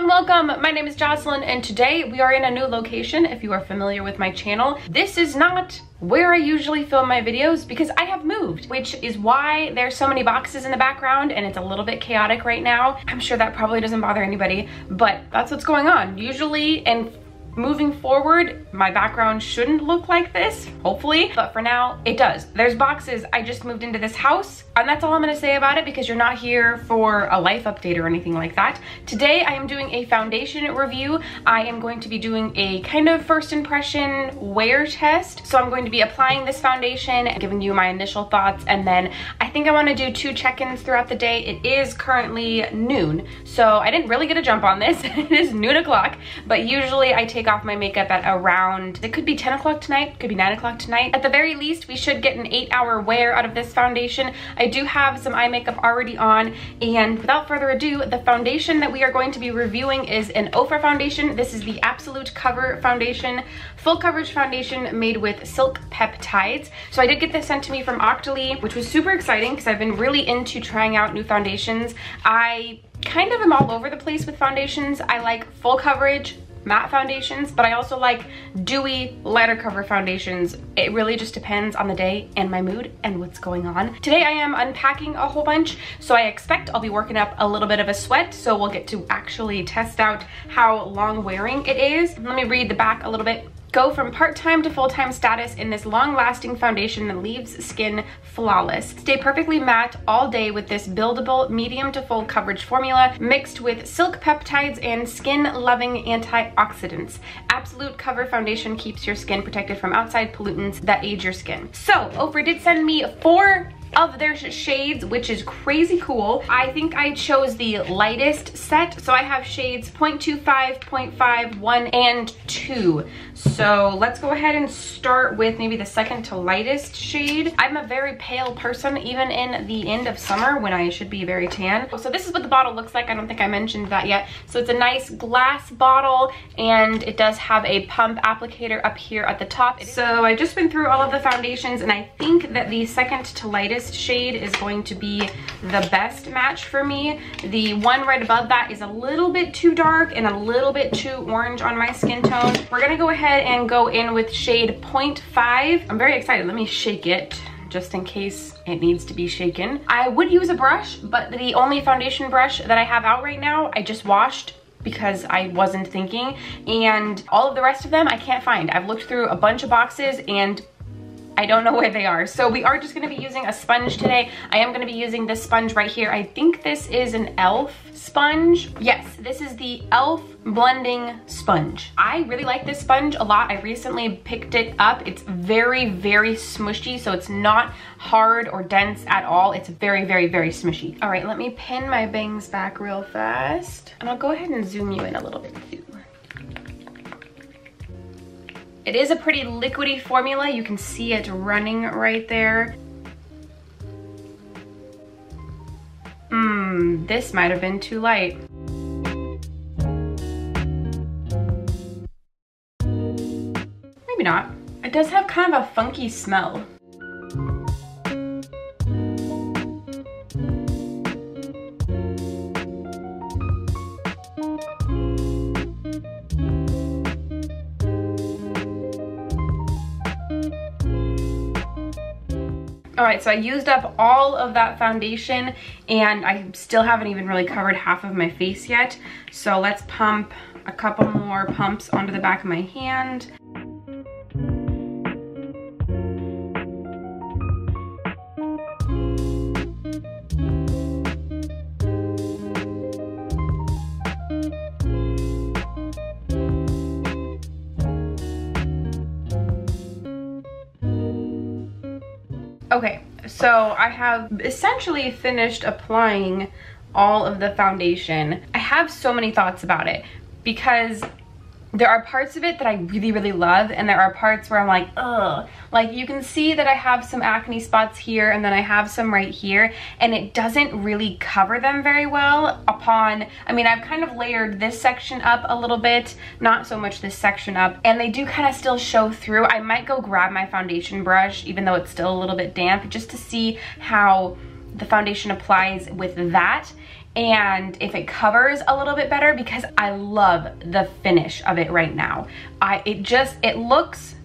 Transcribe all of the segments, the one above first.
and welcome. My name is Jocelyn and today we are in a new location. If you are familiar with my channel, this is not where I usually film my videos because I have moved, which is why there's so many boxes in the background and it's a little bit chaotic right now. I'm sure that probably doesn't bother anybody, but that's what's going on. Usually, and moving forward, my background shouldn't look like this, hopefully, but for now it does. There's boxes. I just moved into this house and that's all I'm gonna say about it because you're not here for a life update or anything like that. Today I am doing a foundation review. I am going to be doing a kind of first impression wear test. So I'm going to be applying this foundation and giving you my initial thoughts, and then I think I want to do 2 check-ins throughout the day. It is currently noon, so I didn't really get a jump on this. It is noon o'clock, but usually I take off my makeup at around, it could be 10 o'clock tonight, could be 9 o'clock tonight. At the very least, we should get an 8-hour wear out of this foundation. I do have some eye makeup already on, and without further ado, the foundation that we are going to be reviewing is an OFRA foundation. This is the Absolute Cover Foundation, full coverage foundation made with silk peptides. So I did get this sent to me from Octoly, which was super exciting because I've been really into trying out new foundations. I kind of am all over the place with foundations. I like full coverage matte foundations, but I also like dewy lighter cover foundations. It really just depends on the day and my mood and what's going on. Today I am unpacking a whole bunch, so I expect I'll be working up a little bit of a sweat, so we'll get to actually test out how long wearing it is. Let me read the back a little bit. Go from part-time to full-time status in this long-lasting foundation that leaves skin flawless. Stay perfectly matte all day with this buildable medium to full coverage formula mixed with silk peptides and skin-loving antioxidants. Absolute Cover Foundation keeps your skin protected from outside pollutants that age your skin. So, OFRA did send me 4 of their shades, which is crazy cool. I think I chose the lightest set, so I have shades 0.25, 0.5, 1, and 2. So let's go ahead and start with maybe the second to lightest shade. I'm a very pale person, even in the end of summer when I should be very tan. So this is what the bottle looks like. I don't think I mentioned that yet. So it's a nice glass bottle, and it does have a pump applicator up here at the top. So I just went through all of the foundations, and I think that the second to lightest shade is going to be the best match for me. The one right above that is a little bit too dark and a little bit too orange on my skin tone. We're gonna go ahead and go in with shade 0.5. I'm very excited. Let me shake it just in case it needs to be shaken. I would use a brush, but the only foundation brush that I have out right now, I just washed because I wasn't thinking, and all of the rest of them I can't find. I've looked through a bunch of boxes and I don't know where they are. So we are just gonna be using a sponge today. I am gonna be using this sponge right here. I think this is an e.l.f. sponge. Yes, this is the e.l.f. blending sponge. I really like this sponge a lot. I recently picked it up. It's very, very smushy, so it's not hard or dense at all. It's very, very, very smushy. All right, let me pin my bangs back real fast, and I'll go ahead and zoom you in a little bit too. It is a pretty liquidy formula. You can see it running right there. This might have been too light. Maybe not. It does have kind of a funky smell. All right, so I used up all of that foundation and I still haven't even really covered half of my face yet. So let's pump a couple more pumps onto the back of my hand. Okay, so I have essentially finished applying all of the foundation. I have so many thoughts about it because there are parts of it that I really, really love, and there are parts where I'm like, ugh. Like, you can see that I have some acne spots here, and then I have some right here, and it doesn't really cover them very well upon, I mean, I've kind of layered this section up a little bit, not so much this section up, and they do kind of still show through. I might go grab my foundation brush, even though it's still a little bit damp, just to see how the foundation applies with that. and if it covers a little bit better, because I love the finish of it right now. It looks,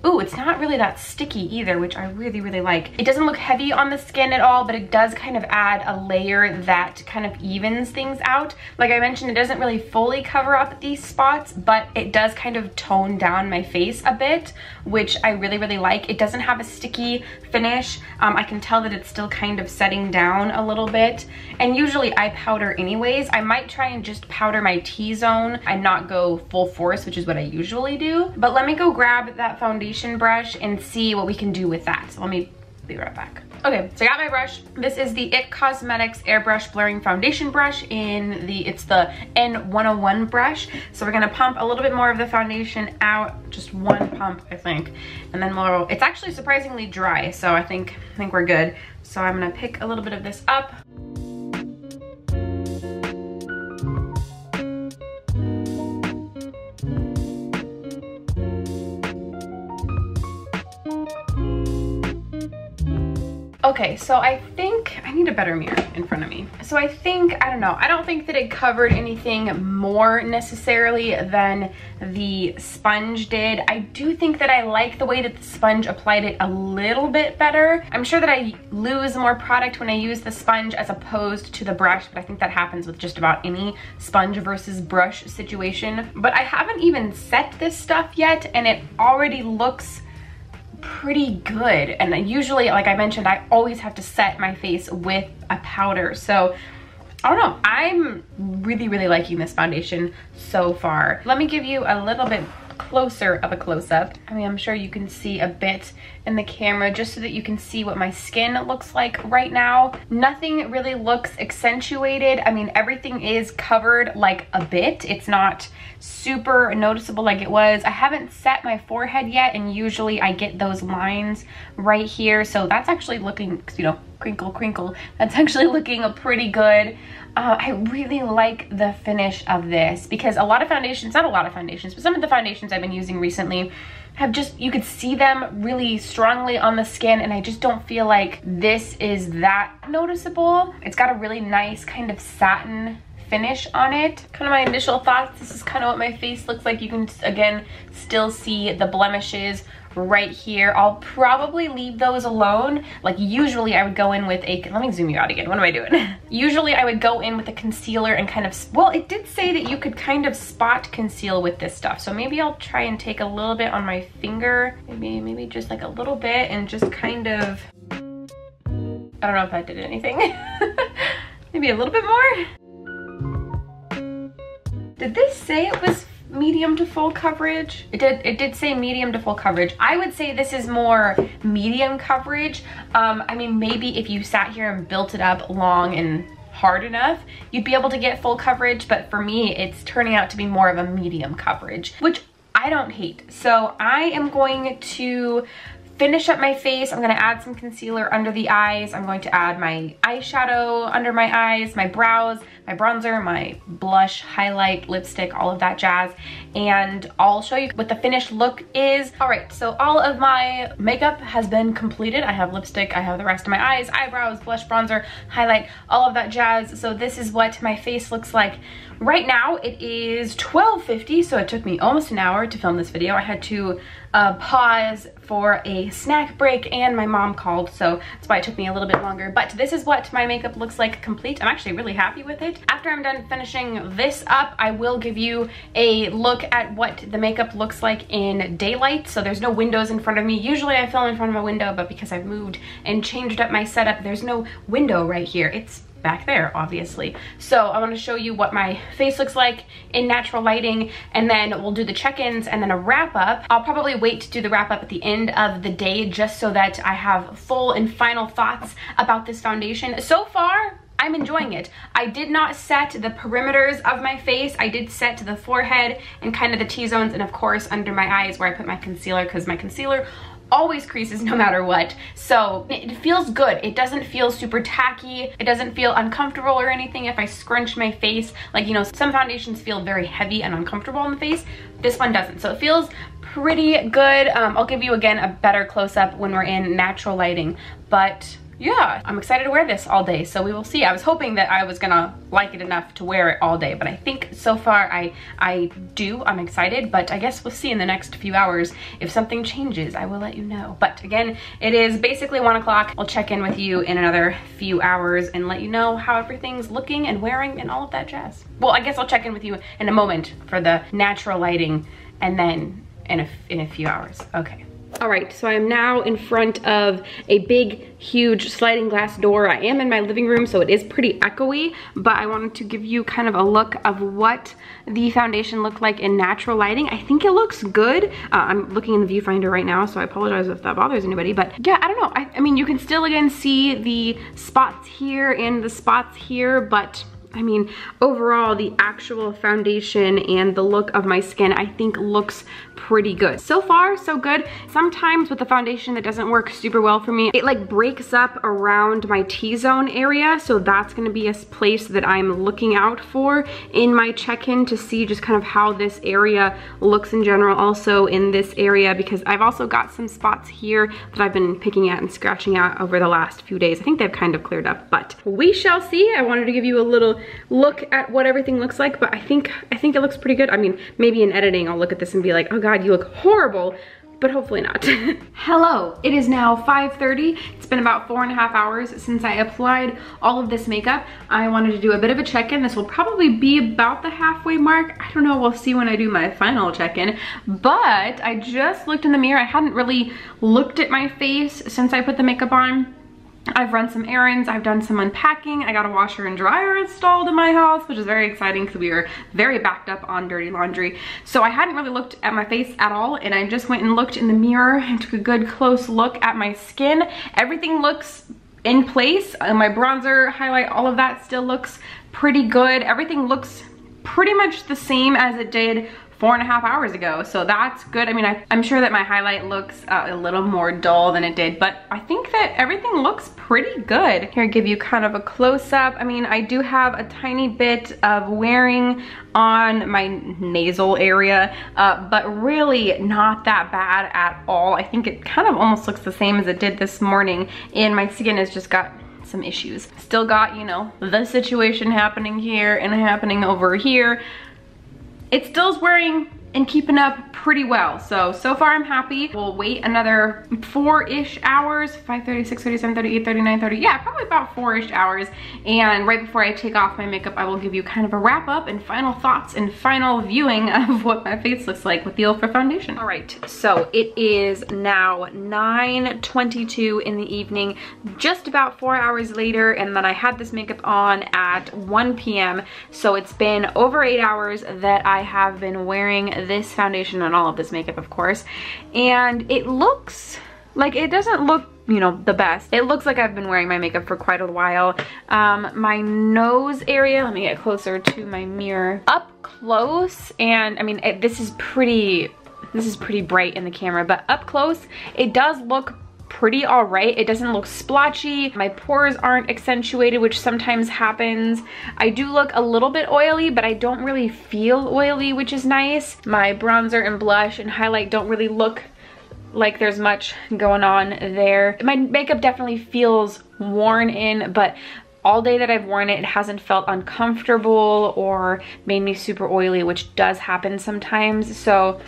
ooh, it's not really that sticky either, which I really, really like. It doesn't look heavy on the skin at all, but it does kind of add a layer that kind of evens things out. Like I mentioned, it doesn't really fully cover up these spots, but it does kind of tone down my face a bit, which I really, really like. It doesn't have a sticky finish. I can tell that it's still kind of setting down a little bit. And usually I powder anyways. I might try and just powder my T-zone and not go full force, which is what I usually do. But let me go grab that foundation brush and see what we can do with that. So let me be right back. Okay, so I got my brush. This is the IT Cosmetics Airbrush Blurring Foundation Brush it's the N101 brush. So we're gonna pump a little bit more of the foundation out, just one pump, I think. And then it's actually surprisingly dry, so I think we're good. So I'm gonna pick a little bit of this up. Okay, so I think I need a better mirror in front of me. So I don't know, I don't think that it covered anything more necessarily than the sponge did. I do think that I like the way that the sponge applied it a little bit better. I'm sure that I lose more product when I use the sponge as opposed to the brush, but I think that happens with just about any sponge versus brush situation. But I haven't even set this stuff yet, and it already looks pretty good. And usually, like I mentioned, I always have to set my face with a powder. So I don't know, I'm really, really liking this foundation so far. Let me give you a little bit closer of a close-up. I mean, I'm sure you can see a bit in the camera just so that you can see what my skin looks like right now. Nothing really looks accentuated. I mean, everything is covered like a bit. It's not super noticeable like it was. I haven't set my forehead yet, and usually I get those lines right here. So that's actually looking, you know, crinkle, crinkle. That's actually looking pretty good. I really like the finish of this, because a lot of foundations, not a lot of foundations, but some of the foundations I've been using recently have just, you could see them really strongly on the skin, and I just don't feel like this is that noticeable. It's got a really nice kind of satin finish on it. Kind of my initial thoughts, this is kind of what my face looks like. You can, again, still see the blemishes right here. I'll probably leave those alone. Like usually I would go in with a, let me zoom you out again, what am I doing? Usually I would go in with a concealer and kind of, well, it did say that you could kind of spot conceal with this stuff. So maybe I'll try and take a little bit on my finger, maybe just like a little bit, and just kind of, I don't know if that did anything. Maybe a little bit more. Did this say it was medium to full coverage? It did say medium to full coverage. I would say this is more medium coverage. I mean, maybe if you sat here and built it up long and hard enough, you'd be able to get full coverage, but for me, it's turning out to be more of a medium coverage, which I don't hate. So I am going to finish up my face. I'm gonna add some concealer under the eyes. I'm going to add my eyeshadow under my eyes, my brows, my bronzer, my blush, highlight, lipstick, all of that jazz. And I'll show you what the finished look is. All right, so all of my makeup has been completed. I have lipstick, I have the rest of my eyes, eyebrows, blush, bronzer, highlight, all of that jazz. So this is what my face looks like right now. It is 12:50, so it took me almost an hour to film this video. I had to pause for a snack break, and my mom called, so that's why it took me a little bit longer. But this is what my makeup looks like complete. I'm actually really happy with it. After I'm done finishing this up, I will give you a look at what the makeup looks like in daylight. So there's no windows in front of me. Usually I film in front of a window, but because I've moved and changed up my setup, there's no window right here. It's back there, obviously. So I want to show you what my face looks like in natural lighting, and then we'll do the check-ins and then a wrap-up. I'll probably wait to do the wrap-up at the end of the day just so that I have full and final thoughts about this foundation. So far, I'm enjoying it. I did not set the perimeters of my face. I did set to the forehead and kind of the T-zones, and of course under my eyes where I put my concealer, because my concealer always creases no matter what. So it feels good. It doesn't feel super tacky. It doesn't feel uncomfortable or anything if I scrunch my face. Like, you know, some foundations feel very heavy and uncomfortable on the face. This one doesn't. So it feels pretty good. I'll give you again a better close-up when we're in natural lighting, but yeah, I'm excited to wear this all day, so we will see. I was hoping that I was gonna like it enough to wear it all day, but I think so far I do. I'm excited, but I guess we'll see in the next few hours. If something changes, I will let you know. But again, it is basically 1 o'clock. I'll check in with you in another few hours and let you know how everything's looking and wearing and all of that jazz. Well, I guess I'll check in with you in a moment for the natural lighting, and then in a few hours. Okay. All right, so I'm now in front of a big, huge sliding glass door. I am in my living room, so it is pretty echoey, but I wanted to give you kind of a look of what the foundation looked like in natural lighting. I think it looks good. I'm looking in the viewfinder right now, so I apologize if that bothers anybody, but yeah, I don't know. I mean, you can still again see the spots here and the spots here, but I mean, overall, the actual foundation and the look of my skin, I think looks pretty good. So far, so good. Sometimes with the foundation that doesn't work super well for me, it like breaks up around my T-zone area. So that's gonna be a place that I'm looking out for in my check-in to see just kind of how this area looks in general. Also in this area, because I've also got some spots here that I've been picking at and scratching out over the last few days. I think they've kind of cleared up, but we shall see. I wanted to give you a little look at what everything looks like, but I think it looks pretty good. I mean, maybe in editing I'll look at this and be like, oh god, you look horrible, but hopefully not. Hello, it is now 5:30. It's been about 4.5 hours since I applied all of this makeup. I wanted to do a bit of a check-in. This will probably be about the halfway mark. I don't know, we'll see when I do my final check-in, but I just looked in the mirror. I hadn't really looked at my face since I put the makeup on. I've run some errands, I've done some unpacking, I got a washer and dryer installed in my house, which is very exciting because we were very backed up on dirty laundry. So I hadn't really looked at my face at all, and I just went and looked in the mirror and took a good close look at my skin. Everything looks in place. My bronzer, highlight, all of that still looks pretty good. Everything looks pretty much the same as it did 4.5 hours ago, so that's good. I mean, I'm sure that my highlight looks a little more dull than it did, but I think that everything looks pretty good. Here, I give you kind of a close-up. I mean, I do have a tiny bit of wearing on my nasal area, but really not that bad at all. I think it kind of almost looks the same as it did this morning, and my skin has just got some issues. Still got, you know, the situation happening here and happening over here. It still is wearing and keeping up pretty well. So far I'm happy. We'll wait another 4-ish hours, 5:30, 6:30, 7:30, 8:30, 9:30. Yeah, probably about 4-ish hours. And right before I take off my makeup, I will give you kind of a wrap up and final thoughts and final viewing of what my face looks like with the OFRA foundation. All right, so it is now 9:22 in the evening, just about 4 hours later, and then I had this makeup on at 1 p.m. So it's been over 8 hours that I have been wearing this foundation and all of this makeup, of course, and it looks like, it doesn't look, you know, the best. It looks like I've been wearing my makeup for quite a while. My nose area, let me get closer to my mirror. Up close, and I mean, this is pretty bright in the camera, but up close, it does look pretty all right. It doesn't look splotchy. My pores aren't accentuated, which sometimes happens. I do look a little bit oily, but I don't really feel oily, which is nice. My bronzer and blush and highlight don't really look like there's much going on there. My makeup definitely feels worn in, but all day that I've worn it, it hasn't felt uncomfortable or made me super oily, which does happen sometimes. So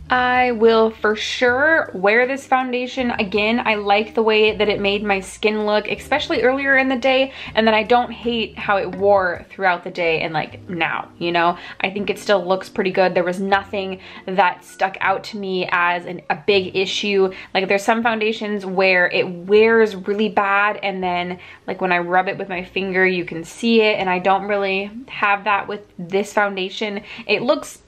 I will for sure wear this foundation again. I like the way that it made my skin look, especially earlier in the day, and then I don't hate how it wore throughout the day and like now, you know? I think it still looks pretty good. There was nothing that stuck out to me as a big issue. Like, there's some foundations where it wears really bad, and then like when I rub it with my finger, you can see it, and I don't really have that with this foundation. It looks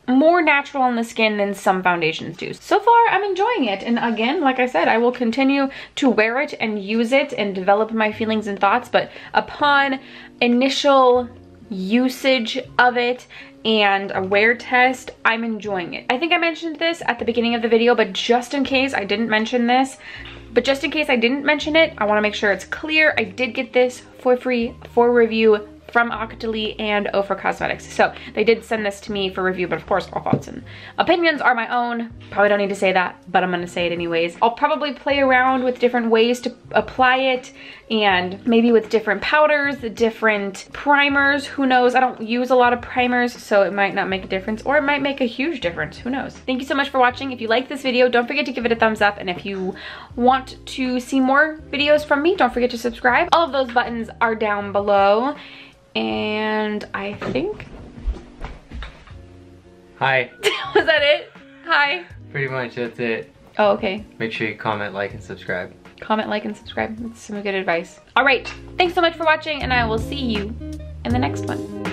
more natural on the skin than some foundations do. So far, I'm enjoying it. And again, like I said, I will continue to wear it and use it and develop my feelings and thoughts. But upon initial usage of it and a wear test, I'm enjoying it. I think I mentioned this at the beginning of the video, but just in case I didn't mention this, I want to make sure it's clear. I did get this for free for review from Octoly and OFRA Cosmetics. So they did send this to me for review, but of course all thoughts and opinions are my own. Probably don't need to say that, but I'm gonna say it anyways. I'll probably play around with different ways to apply it, and maybe with different powders, the different primers, who knows. I don't use a lot of primers, so it might not make a difference, or it might make a huge difference, who knows. Thank you so much for watching. If you like this video, don't forget to give it a thumbs up, and if you want to see more videos from me, don't forget to subscribe. All of those buttons are down below, and I think... Hi. Was that it? Hi. Pretty much, that's it. Oh, okay. Make sure you comment, like, and subscribe. Comment, like, and subscribe. That's some good advice. All right. Thanks so much for watching, and I will see you in the next one.